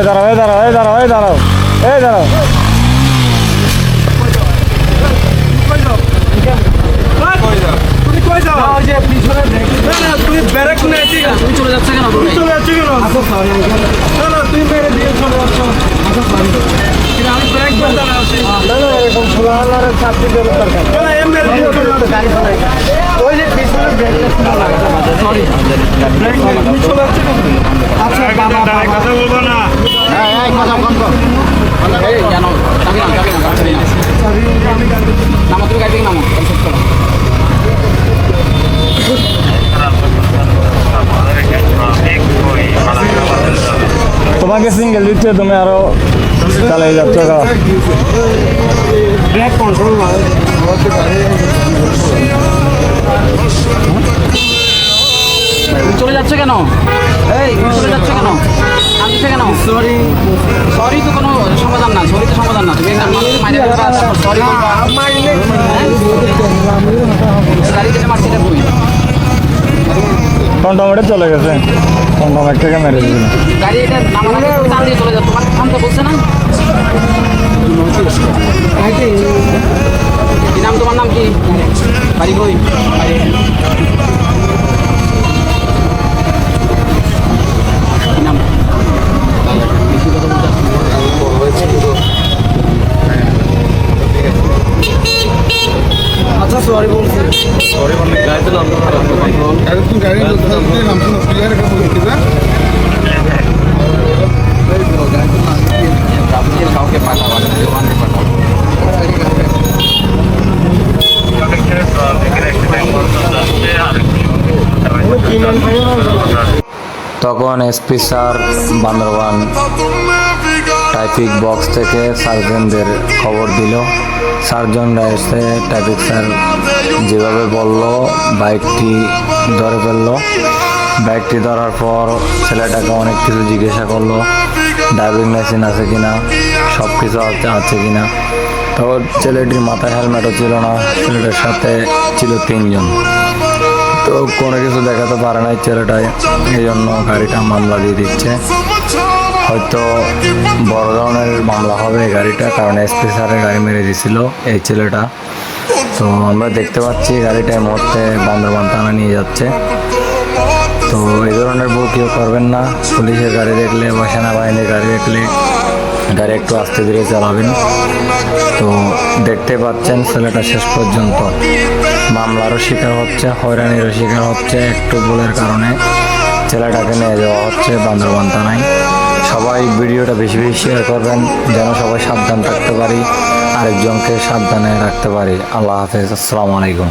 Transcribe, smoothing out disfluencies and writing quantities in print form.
দাঁড়াও দাঁড়াও তুমি ব্যারেক না তুমি চলে যাচ্ছে কেন? তুমি চলে যাচ্ছে কেন? না না তুমি মেরে দিয়ে চলে যাচ্ছ। আমি ব্রেক বলতে আসি। এরকম খোলার চাকরি দেওয়ার দরকার মেরে দিয়ে চলে যাচ্ছে। ওই যে পিছনে সরি ব্রেক তুমি চলে যাচ্ছে কেন? আচ্ছা কথা বলবো না। জানো নামো তুমি গাড়ি থেকে নামো তোমাকে সিঙ্গেল দিচ্ছে তুমি আরো চালিয়ে যাচ্ছ ব্রেক কন্ট্রোল না চলে যাচ্ছে কেন? এই চলে যাচ্ছে কেন? আসছে কেন? সরি তো কোনো সমাধান না, সরি তো সমাধান না। তুমি একটা মানুষকে মাইরে ফেলবা, সরি বলবা, গাড়ি কেটে মারছি এটা বই টমটমেটে চলে গেছে টমটমেট থেকে মেরে দিল গাড়ি এটা নামানো টান দিয়ে চলে যাচ্ছে। তোমার থামতে বলছে না? কি নাম তোমার? নাম কি? বাড়ি কই? কি নাম? আচ্ছা সরি বলছি সরি বললে গাড়িতে নাম তো খারাপ গাড়ি তুমি গাড়ি নাম তো ক্লিয়ার করে বলতে না কাউকে পাঠাবা দোকানে পাঠাবো তখন SP sir Bandarban traffic box থেকে সার্জেনদের খবর দিল। সার্জনরা এসে ট্রাফিক স্যার যেভাবে বলল বাইকটি ধরে ফেললো। বাইকটি ধরার পর ছেলেটাকে অনেক কিছু জিজ্ঞাসা করলো, ড্রাইভিং লাইসেন্স আছে কিনা, সব কিছু আছে কিনা। তখন ছেলেটির মাথায় হেলমেটও ছিল না, ছেলেটার সাথে ছিল 3 জন। তো কোনো কিছু দেখাতে পারে নাই ছেলেটায়, এই জন্য গাড়িটা মামলা দিয়ে দিচ্ছে। হয়তো বড় ধরনের মামলা হবে গাড়িটা, কারণ এসপি স্যারের গাড়ি মেরে দিয়েছিল এই ছেলেটা। তো আমরা দেখতে পাচ্ছি গাড়িটা এই মুহূর্তে বান্দরবান থানা নিয়ে যাচ্ছে। তো এই ধরনের ভুল কেউ করবেন না। পুলিশের গাড়ি দেখলে বা সেনাবাহিনীর গাড়ি দেখলে গাড়ি একটু আস্তে ধীরে চালাবেন। তো দেখতে পাচ্ছেন ছেলেটা শেষ পর্যন্ত মামলারও শিকার হচ্ছে, হয়রানিরও শিকার হচ্ছে। একটু ভুলের কারণে ছেলেটাকে নিয়ে যাওয়া হচ্ছে বান্দরবান থানায়। সবাই ভিডিওটা বেশি বেশি শেয়ার করবেন, যেন সবাই সাবধান থাকতে পারি, আরেকজনকে সাবধানে রাখতে পারি। আল্লাহ হাফেজ, আসসালামু আলাইকুম।